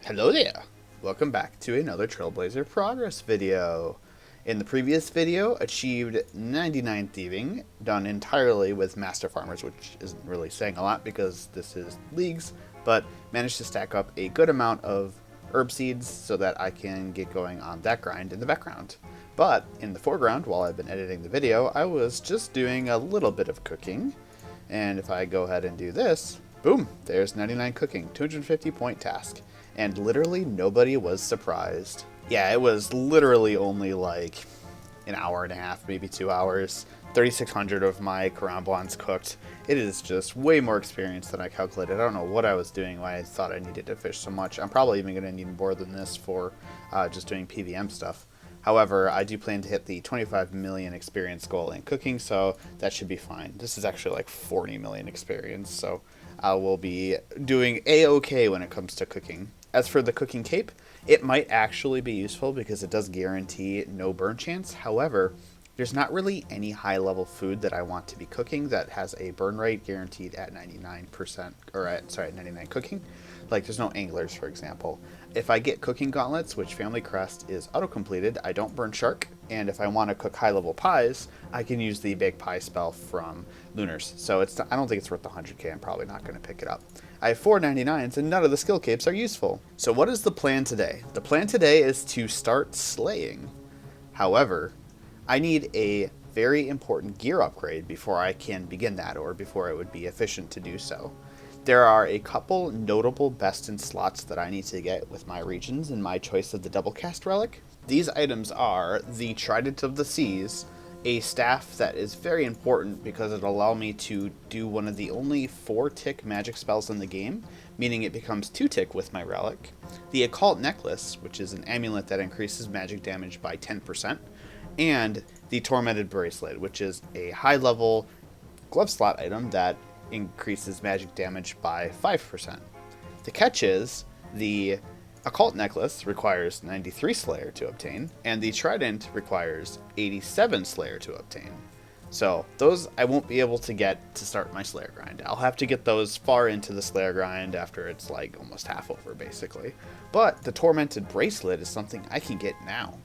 Hello there! Welcome back to another Trailblazer progress video. In the previous video, achieved 99 thieving, done entirely with master farmers, which isn't really saying a lot because this is leagues, but managed to stack up a good amount of herb seeds so that I can get going on that grind in the background. But in the foreground, while I've been editing the video, I was just doing a little bit of cooking, and if I go ahead and do this, boom, there's 99 cooking, 250 point task. And literally nobody was surprised. Yeah, it was literally only like an hour and a half, maybe 2 hours. 3,600 of my Karamjas cooked. It is just way more experience than I calculated. I don't know what I was doing, why I thought I needed to fish so much. I'm probably even going to need more than this for just doing PVM stuff. However, I do plan to hit the 25 million experience goal in cooking, so that should be fine. This is actually like 40 million experience, so I will be doing a-okay when it comes to cooking. As for the cooking cape, it might actually be useful because it does guarantee no burn chance. However, there's not really any high level food that I want to be cooking that has a burn rate guaranteed at 99%, or at 99 cooking. Like there's no anglers, for example. If I get cooking gauntlets, which Family Crest is auto completed, I don't burn shark. And if I want to cook high level pies, I can use the bake pie spell from Lunars. So I don't think it's worth the 100k. I'm probably not going to pick it up. I have 499s and none of the skill capes are useful. So what is the plan today? The plan today is to start slaying. However, I need a very important gear upgrade before I can begin that, or before it would be efficient to do so. There are a couple notable best in slots that I need to get with my regions and my choice of the double cast relic. These items are the Trident of the Seas, a staff that is very important because it'll allow me to do one of the only 4-tick magic spells in the game, meaning it becomes 2-tick with my relic. The Occult Necklace, which is an amulet that increases magic damage by 10%, and the Tormented Bracelet, which is a high-level glove slot item that increases magic damage by 5%. The catch is the Occult Necklace requires 93 Slayer to obtain, and the Trident requires 87 Slayer to obtain. So those I won't be able to get to start my Slayer grind. I'll have to get those far into the Slayer grind after it's like almost half over basically. But the Tormented Bracelet is something I can get now.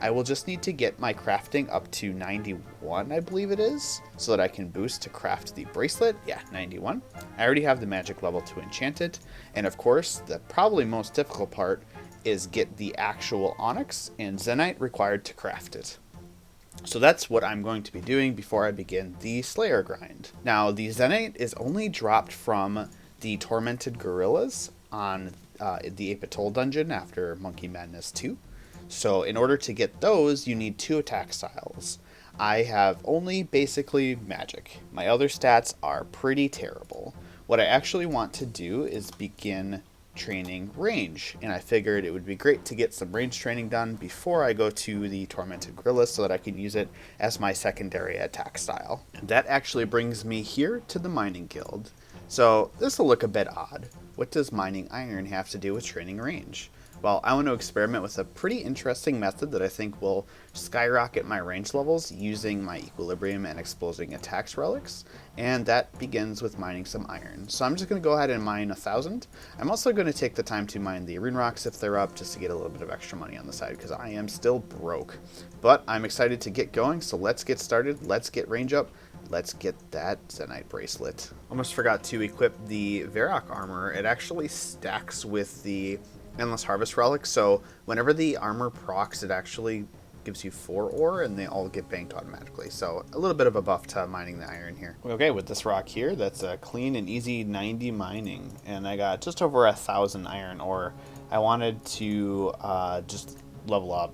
I will just need to get my crafting up to 91, I believe it is, so that I can boost to craft the bracelet. Yeah, 91. I already have the magic level to enchant it. And of course, the probably most difficult part is get the actual Onyx and Zenyte required to craft it. So that's what I'm going to be doing before I begin the Slayer grind. Now, the Zenyte is only dropped from the Tormented Gorillas on the Apatol dungeon after Monkey Madness 2. So in order to get those, you need 2 attack styles. I have only basically magic. My other stats are pretty terrible. What I actually want to do is begin training range, and I figured it would be great to get some range training done before I go to the Tormented Gorillas so that I can use it as my secondary attack style. And that actually brings me here to the Mining Guild. So this will look a bit odd. What does mining iron have to do with training range? Well, I want to experiment with a pretty interesting method that I think will skyrocket my range levels using my equilibrium and exploding attacks relics, and that begins with mining some iron. So I'm just going to go ahead and mine 1,000. I'm also going to take the time to mine the rune rocks if they're up, just to get a little bit of extra money on the side, because I am still broke. But I'm excited to get going, so let's get started. Let's get range up. Let's get that Zenyte bracelet. Almost forgot to equip the Varrock armor. It actually stacks with the Endless Harvest relic, so whenever the armor procs, it actually gives you 4 ore, and they all get banked automatically. So a little bit of a buff to mining the iron here. Okay, with this rock here, that's a clean and easy 90 mining, and I got just over 1,000 iron ore. I wanted to just level up,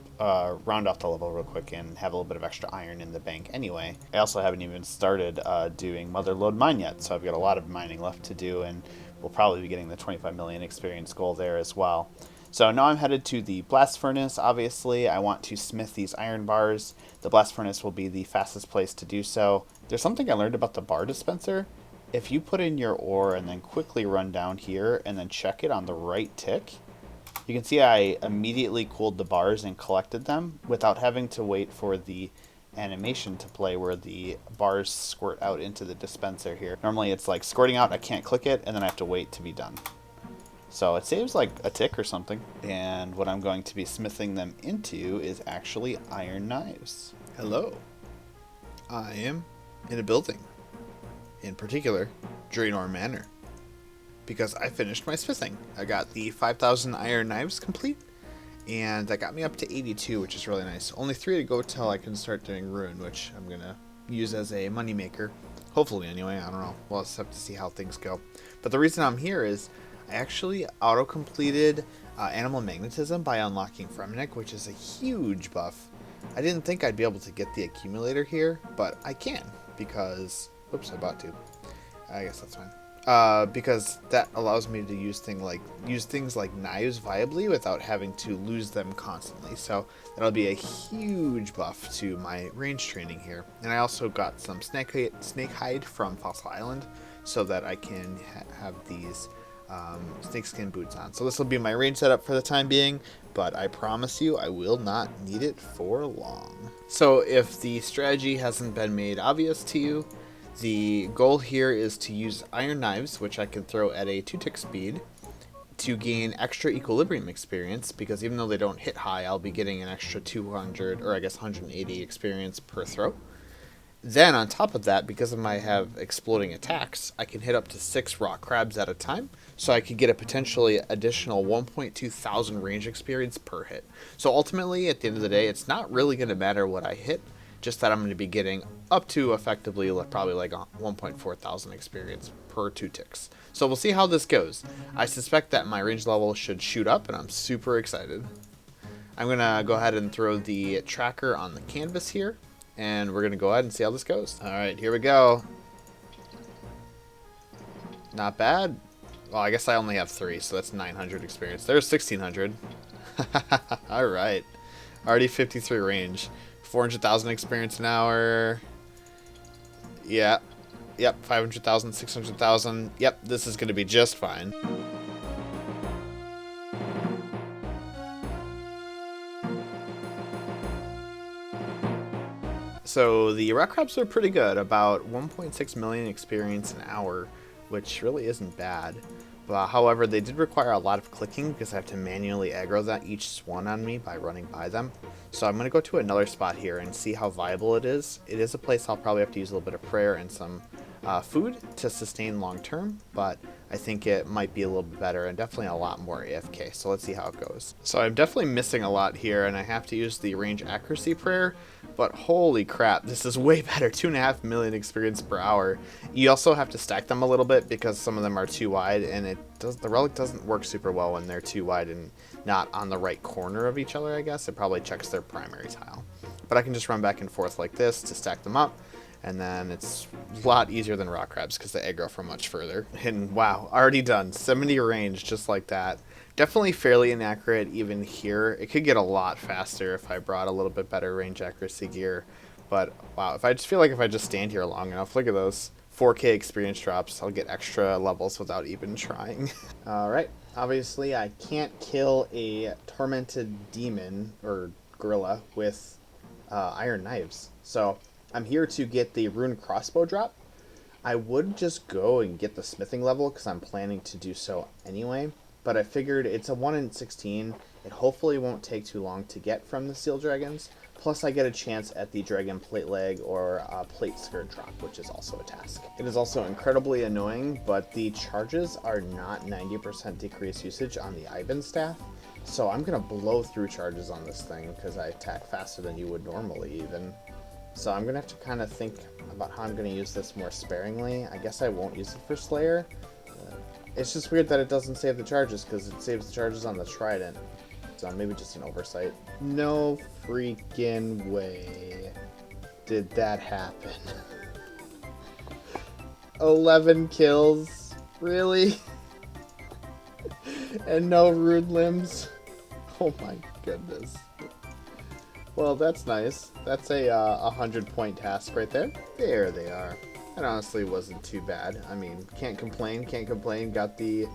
round off the level real quick and have a little bit of extra iron in the bank anyway. I also haven't even started doing Motherlode Mine yet, so I've got a lot of mining left to do, and we'll probably be getting the 25 million experience goal there as well. So now I'm headed to the blast furnace. Obviously, I want to smith these iron bars. The blast furnace will be the fastest place to do so. There's something I learned about the bar dispenser. If you put in your ore and then quickly run down here and then check it on the right tick, you can see I immediately cooled the bars and collected them without having to wait for the animation to play where the bars squirt out into the dispenser here. Normally it's like squirting out, I can't click it, and then I have to wait to be done. So it saves like a tick or something. And what I'm going to be smithing them into is actually iron knives. Hello. I am in a building. In particular, Draenor Manor. Because I finished my smithing. I got the 5,000 iron knives complete. And that got me up to 82, which is really nice. Only 3 to go till I can start doing rune, which I'm going to use as a moneymaker. Hopefully anyway, I don't know. We'll just have to see how things go. But the reason I'm here is I actually auto-completed Animal Magnetism by unlocking Fremenic, which is a huge buff. I didn't think I'd be able to get the accumulator here, but I can because... Oops, I bought 2. I guess that's fine. Because that allows me to use things like knives viably without having to lose them constantly. So that'll be a huge buff to my range training here. And I also got some snake hide from Fossil Island so that I can have these snakeskin boots on. So this will be my range setup for the time being, but I promise you I will not need it for long. So if the strategy hasn't been made obvious to you, the goal here is to use iron knives, which I can throw at a 2-tick speed, to gain extra equilibrium experience, because even though they don't hit high, I'll be getting an extra 200, or I guess 180 experience per throw. Then on top of that, because I have exploding attacks, I can hit up to 6 rock crabs at a time, so I could get a potentially additional 1.2 thousand range experience per hit. So ultimately, at the end of the day, it's not really going to matter what I hit, just that I'm going to be getting up to effectively probably like 1.4 thousand experience per 2 ticks. So we'll see how this goes. I suspect that my range level should shoot up, and I'm super excited. I'm going to go ahead and throw the tracker on the canvas here, and we're going to go ahead and see how this goes. Alright, here we go. Not bad. Well, I guess I only have 3, so that's 900 experience. There's 1,600. Alright. Already 53 range. 400,000 experience an hour. Yeah. Yep, 500,000, 600,000. Yep, this is going to be just fine. So the rock crabs are pretty good, about 1.6 million experience an hour, which really isn't bad. But however, they did require a lot of clicking because I have to manually aggro that each one on me by running by them. So I'm going to go to another spot here and see how viable it is. It is a place I'll probably have to use a little bit of prayer and some food to sustain long term, but I think it might be a little bit better and definitely a lot more AFK. So let's see how it goes. So I'm definitely missing a lot here, and I have to use the range accuracy prayer, but holy crap, this is way better. 2.5 million experience per hour. You also have to stack them a little bit because some of them are too wide, and the relic doesn't work super well when they're too wide and not on the right corner of each other, I guess. It probably checks their primary tile. But I can just run back and forth like this to stack them up. And then it's a lot easier than rock crabs because they aggro from much further. And wow, already done. 70 range just like that. Definitely fairly inaccurate even here. It could get a lot faster if I brought a little bit better range accuracy gear. But wow, I just feel like if I just stand here long enough, look at those 4K experience drops, I'll get extra levels without even trying. Alright, obviously I can't kill a tormented demon or gorilla with iron knives. So I'm here to get the Rune Crossbow drop. I would just go and get the smithing level because I'm planning to do so anyway, but I figured it's a 1 in 16. It hopefully won't take too long to get from the Steel Dragons. Plus I get a chance at the Dragon Plate Leg or Plate Skirt drop, which is also a task. It is also incredibly annoying, but the charges are not 90% decrease usage on the Ivan staff. So I'm going to blow through charges on this thing because I attack faster than you would normally even. So I'm going to have to kind of think about how I'm going to use this more sparingly. I guess I won't use it for Slayer. It's just weird that it doesn't save the charges because it saves the charges on the Trident. So maybe just an oversight. No freaking way did that happen. 11 kills? Really? And no rude limbs? Oh my goodness. Well, that's nice. That's a 100-point task right there. There they are. That honestly wasn't too bad. I mean, can't complain, can't complain. Got the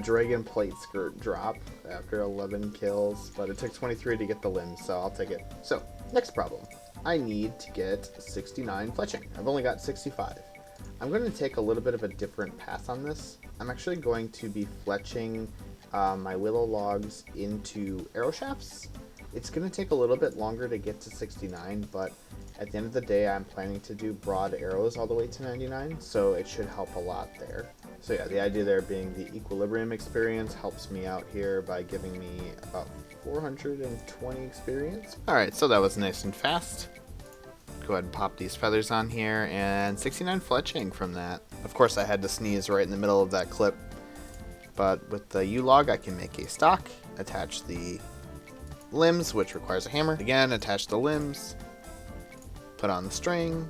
Dragon Plate Skirt drop after 11 kills, but it took 23 to get the limbs, so I'll take it. So, next problem. I need to get 69 Fletching. I've only got 65. I'm going to take a little bit of a different path on this. I'm actually going to be Fletching my willow logs into arrow shafts. It's going to take a little bit longer to get to 69, but at the end of the day, I'm planning to do broad arrows all the way to 99, so it should help a lot there. So yeah, the idea there being the equilibrium experience helps me out here by giving me about 420 experience. Alright, so that was nice and fast. Go ahead and pop these feathers on here, and 69 fletching from that. Of course, I had to sneeze right in the middle of that clip, but with the U-log, I can make a stock, attach the limbs, which requires a hammer. Again, attach the limbs, put on the string,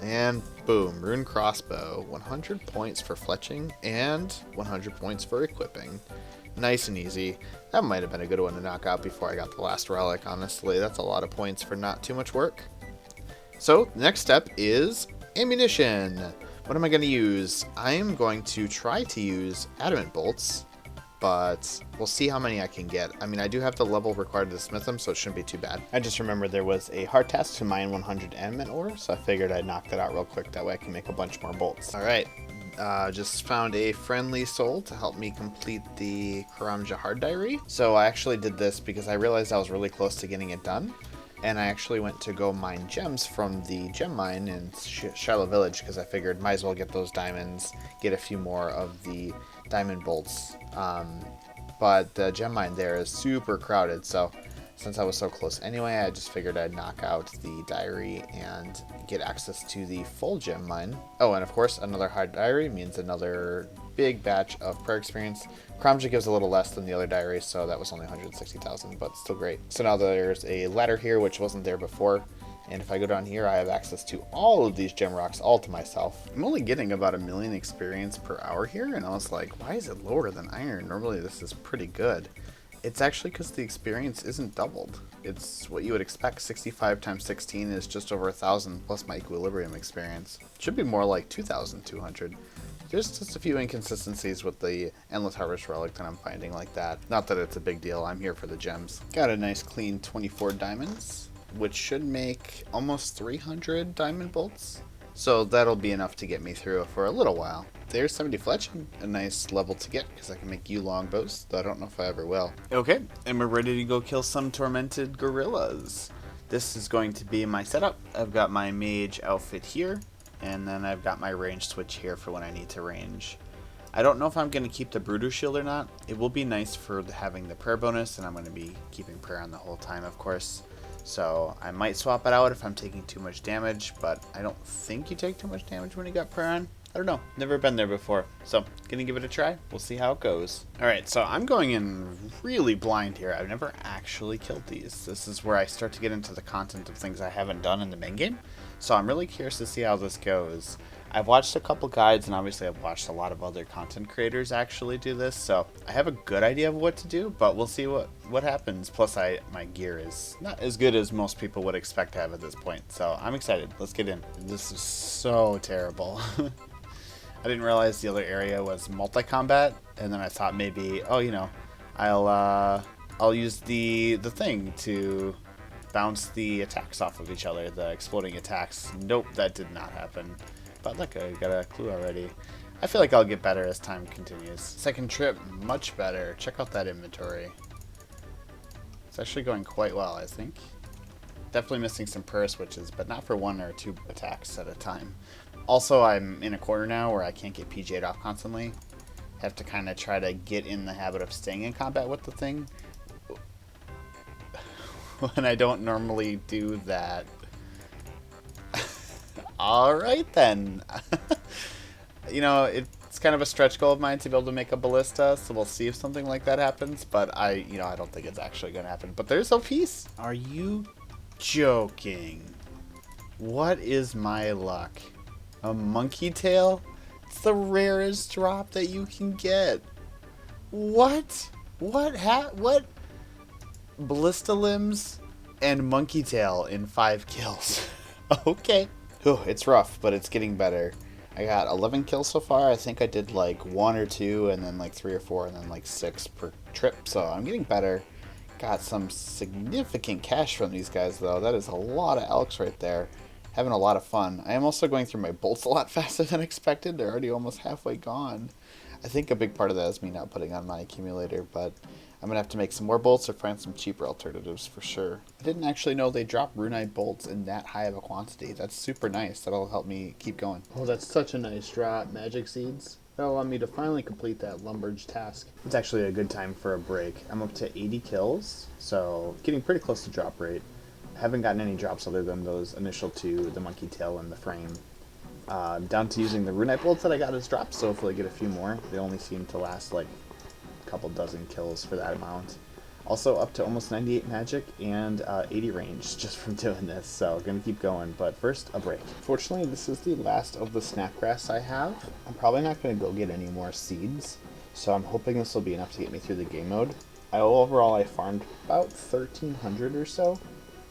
and boom, Rune Crossbow. 100 points for fletching and 100 points for equipping. Nice and easy. That might have been a good one to knock out before I got the last relic, honestly. That's a lot of points for not too much work. So, the next step is ammunition. What am I going to use? I am going to try to use adamant bolts, but we'll see how many I can get. I mean, I do have the level required to smith them, so it shouldn't be too bad. I just remembered there was a hard task to mine 100 adamant ore, so I figured I'd knock that out real quick. That way I can make a bunch more bolts. Alright, just found a friendly soul to help me complete the Karamja hard diary. So I actually did this because I realized I was really close to getting it done. And I actually went to go mine gems from the gem mine in Shiloh Village because I figured might as well get those diamonds, get a few more of the diamond bolts. But the gem mine there is super crowded, so since I was so close anyway, I just figured I'd knock out the diary and get access to the full gem mine. Oh, and of course, another hard diary means another big batch of prayer experience. Karamja gives a little less than the other diaries, so that was only 160,000, but still great. So now there's a ladder here, which wasn't there before. And if I go down here, I have access to all of these gem rocks all to myself. I'm only getting about 1 million experience per hour here, and I was like, why is it lower than iron? Normally this is pretty good. It's actually because the experience isn't doubled. It's what you would expect. 65 times 16 is just over 1,000 plus my equilibrium experience. It should be more like 2,200. There's just a few inconsistencies with the Endless Harvest Relic that I'm finding like that. Not that it's a big deal, I'm here for the gems. Got a nice clean 24 diamonds, which should make almost 300 diamond bolts. So that'll be enough to get me through for a little while. There's 70 fletching, a nice level to get because I can make you longbows, though I don't know if I ever will. Okay, and we're ready to go kill some tormented gorillas. This is going to be my setup. I've got my mage outfit here, and then I've got my range switch here for when I need to range. I don't know if I'm going to keep the Brutus shield or not. It will be nice for having the prayer bonus, and I'm going to be keeping prayer on the whole time, of course. So I might swap it out if I'm taking too much damage, but I don't think you take too much damage when you got prayer on. I don't know. Never been there before. So gonna give it a try. We'll see how it goes. Alright, so I'm going in really blind here. I've never actually killed these. This is where I start to get into the content of things I haven't done in the main game. So I'm really curious to see how this goes. I've watched a couple guides, and obviously I've watched a lot of other content creators actually do this, so I have a good idea of what to do, but we'll see what happens. Plus, my gear is not as good as most people would expect to have at this point, so I'm excited. Let's get in. This is so terrible. I didn't realize the other area was multi-combat, and then I thought maybe, oh, you know, I'll use the thing to bounce the attacks off of each other, the exploding attacks. Nope, that did not happen. But look, I got a clue already. I feel like I'll get better as time continues. Second trip, much better. Check out that inventory. It's actually going quite well, I think. Definitely missing some prayer switches, but not for 1 or 2 attacks at a time. Also, I'm in a corner now where I can't get PJ'd off constantly. Have to kind of try to get in the habit of staying in combat with the thing when I don't normally do that. Alright then. You know, it's kind of a stretch goal of mine to be able to make a ballista, so we'll see if something like that happens, but I don't think it's actually going to happen. But there's a piece. Are you joking? What is my luck? A monkey tail? It's the rarest drop that you can get. What? What? Ballista limbs and monkey tail in 5 kills. Okay. Whew, it's rough, but it's getting better. I got 11 kills so far. I think I did like 1 or 2, and then like 3 or 4, and then like 6 per trip. So I'm getting better. Got some significant cash from these guys, though. That is a lot of elks right there. Having a lot of fun. I am also going through my bolts a lot faster than expected. They're already almost halfway gone. I think a big part of that is me not putting on my accumulator, but I'm going to have to make some more bolts or find some cheaper alternatives for sure. I didn't actually know they drop runite bolts in that high of a quantity. That's super nice. That'll help me keep going. Oh, that's such a nice drop, Magic Seeds. That'll allow me to finally complete that lumberge task. It's actually a good time for a break. I'm up to 80 kills, so getting pretty close to drop rate. I haven't gotten any drops other than those initial two, the monkey tail and the frame. Down to using the runite bolts that I got as drops, so hopefully I get a few more. They only seem to last like a couple dozen kills for that amount. Also up to almost 98 magic and 80 range just from doing this, so gonna keep going, but first, a break. Fortunately, this is the last of the snapgrass I have. I'm probably not gonna go get any more seeds, so I'm hoping this will be enough to get me through the game mode. Overall, I farmed about 1,300 or so,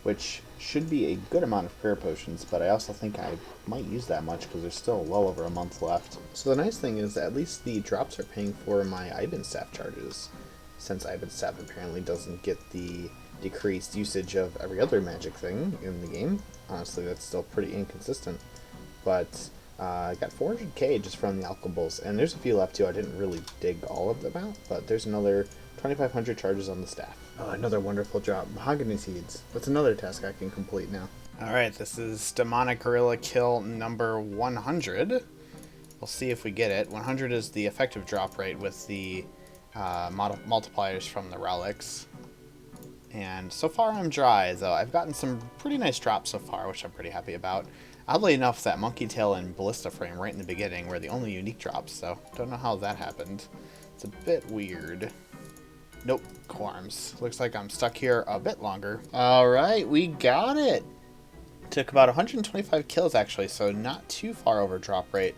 which should be a good amount of prayer potions, but I also think I might use that much because there's still well over a month left. So the nice thing is that at least the drops are paying for my Ivan staff charges, since Ivan staff apparently doesn't get the decreased usage of every other magic thing in the game. Honestly, that's still pretty inconsistent, but I got 400k just from the alchemables, and there's a few left too. I didn't really dig all of them out, but there's another 2,500 charges on the staff. Oh, another wonderful drop. Mahogany Seeds. That's another task I can complete now. Alright, this is demonic gorilla kill number 100. We'll see if we get it. 100 is the effective drop rate with the multipliers from the relics. And so far I'm dry, though. I've gotten some pretty nice drops so far, which I'm pretty happy about. Oddly enough, that monkey tail and ballista frame right in the beginning were the only unique drops, so don't know how that happened. It's a bit weird. Nope, Quarms. Looks like I'm stuck here a bit longer. Alright, we got it! Took about 125 kills actually, so not too far over drop rate.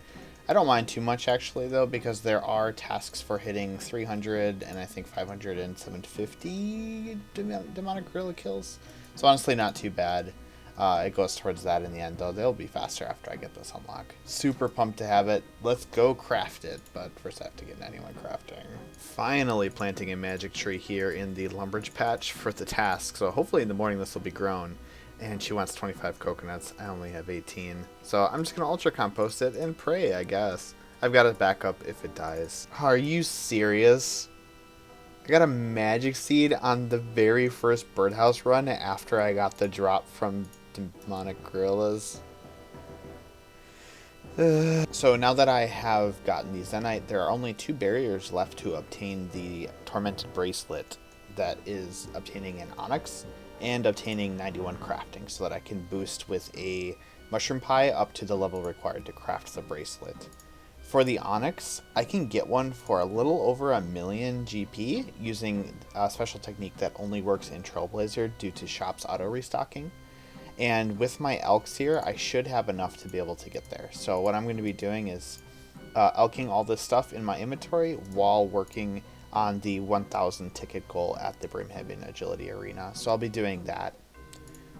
I don't mind too much actually though, because there are tasks for hitting 300 and I think 500 and 750 demonic gorilla kills. So honestly not too bad. It goes towards that in the end though. They'll be faster after I get this unlock. Super pumped to have it. Let's go craft it, but first I have to get 91 crafting. Finally planting a magic tree here in the lumberage patch for the task, so hopefully in the morning this will be grown. And she wants 25 coconuts. I only have 18. So I'm just going to ultra compost it and pray, I guess. I've got a backup if it dies. Are you serious? I got a magic seed on the very first birdhouse run after I got the drop from demonic gorillas. So now that I have gotten the Zenite, there are only 2 barriers left to obtain the Tormented Bracelet. That is obtaining an Onyx and obtaining 91 crafting, so that I can boost with a mushroom pie up to the level required to craft the bracelet. For the Onyx, I can get one for a little over 1,000,000 GP using a special technique that only works in Trailblazer due to shops auto restocking. And with my elks here, I should have enough to be able to get there. So what I'm going to be doing is elking all this stuff in my inventory while working on the 1,000 ticket goal at the Brimhaven Agility Arena. So I'll be doing that.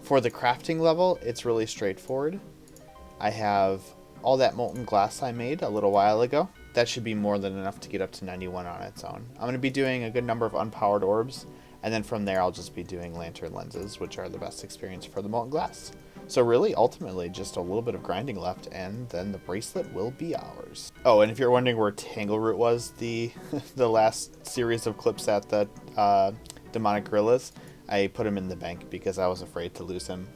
For the crafting level, it's really straightforward. I have all that molten glass I made a little while ago. That should be more than enough to get up to 91 on its own. I'm going to be doing a good number of unpowered orbs, and then from there I'll just be doing lantern lenses, which are the best experience for the molten glass. So really, ultimately, just a little bit of grinding left, and then the bracelet will be ours. Oh, and if you're wondering where Tangleroot was the last series of clips at the demonic gorillas, I put him in the bank because I was afraid to lose him.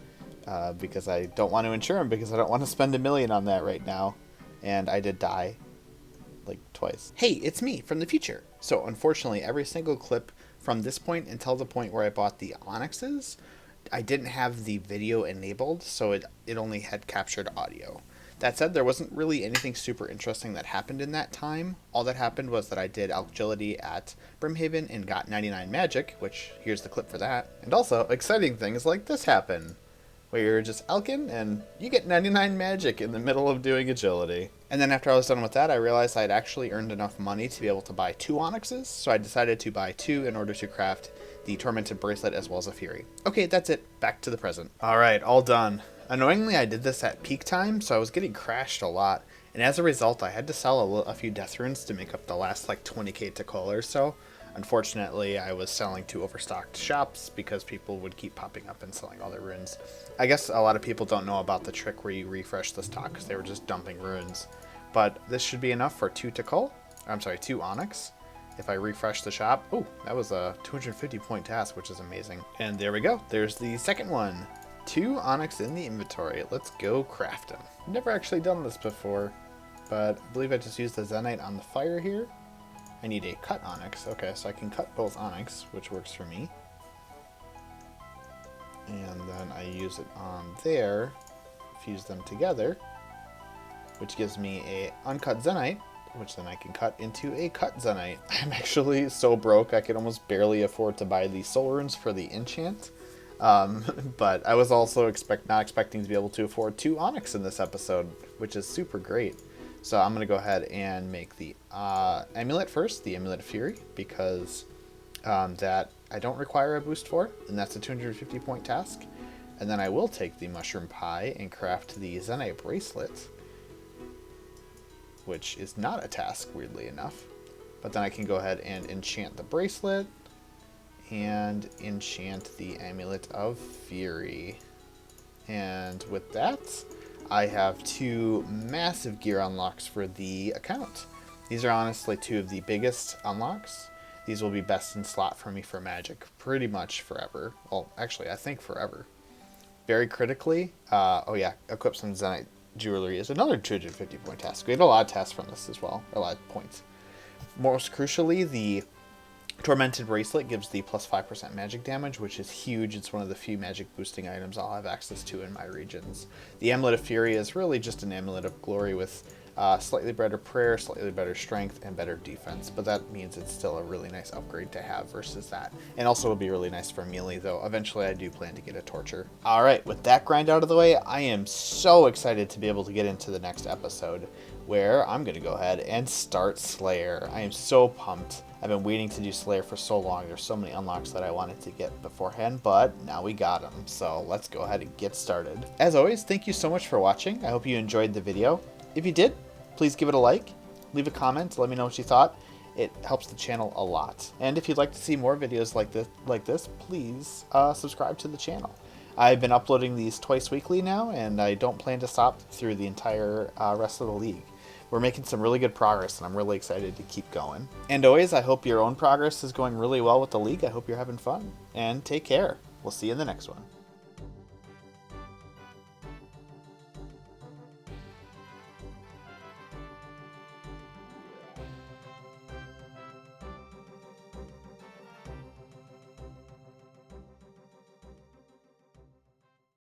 Because I don't want to insure him, because I don't want to spend $1 million on that right now. And I did die, like, twice. Hey, it's me from the future. So unfortunately, every single clip from this point until the point where I bought the Onyxes, I didn't have the video enabled, so it only had captured audio. That said, there wasn't really anything super interesting that happened in that time. All that happened was that I did agility at Brimhaven and got 99 magic, which here's the clip for that. And also, exciting things like this happen, where you're just elking and you get 99 magic in the middle of doing agility. And then after I was done with that, I realized I'd actually earned enough money to be able to buy 2 Onyxes, so I decided to buy 2 in order to craft the Tormented Bracelet as well as a Fury. Okay, that's it. Back to the present. Alright, all done. Annoyingly, I did this at peak time, so I was getting crashed a lot, and as a result, I had to sell a few death runes to make up the last like 20k to call or so. Unfortunately, I was selling to overstocked shops because people would keep popping up and selling all their runes. I guess a lot of people don't know about the trick where you refresh the stock because they were just dumping runes. But this should be enough for 2 to call. I'm sorry, 2 Onyx. If I refresh the shop, oh, that was a 250 point task, which is amazing. And there we go. There's the second one. 2 Onyx in the inventory. Let's go craft them. Never actually done this before, but I believe I just used the Zenite on the fire here. I need a cut Onyx. Okay, so I can cut both Onyx, which works for me. And then I use it on there, fuse them together, which gives me a uncut Zenite, which then I can cut into a cut Zenite. I'm actually so broke I could almost barely afford to buy the soul runes for the enchant. But I was also not expecting to be able to afford 2 Onyx in this episode, which is super great. So I'm going to go ahead and make the Amulet first, the Amulet of Fury, because that I don't require a boost for, and that's a 250 point task. And then I will take the Mushroom Pie and craft the Zenite Bracelet, which is not a task, weirdly enough. But then I can go ahead and enchant the Bracelet and enchant the Amulet of Fury. And with that, I have 2 massive gear unlocks for the account. These are honestly 2 of the biggest unlocks. These will be best in slot for me for Magic pretty much forever. Well, actually, I think forever. Very critically, oh yeah, equip some Zenite Jewelry is another 250 point task. We had a lot of tasks from this as well, a lot of points. Most crucially, the Tormented Bracelet gives the plus 5% magic damage, which is huge. It's one of the few magic boosting items I'll have access to in my regions. The Amulet of Fury is really just an Amulet of Glory with slightly better prayer, slightly better strength, and better defense. But that means it's still a really nice upgrade to have versus that. And also it'll be really nice for melee, though. Eventually I do plan to get a Torture. Alright, with that grind out of the way, I am so excited to be able to get into the next episode, where I'm going to go ahead and start Slayer. I am so pumped. I've been waiting to do Slayer for so long. There's so many unlocks that I wanted to get beforehand, but now we got them. So let's go ahead and get started. As always, thank you so much for watching. I hope you enjoyed the video. If you did, please give it a like, leave a comment, let me know what you thought. It helps the channel a lot. And if you'd like to see more videos like this, please subscribe to the channel. I've been uploading these twice weekly now, and I don't plan to stop through the entire rest of the league. We're making some really good progress, and I'm really excited to keep going. And always, I hope your own progress is going really well with the league. I hope you're having fun, and take care. We'll see you in the next one.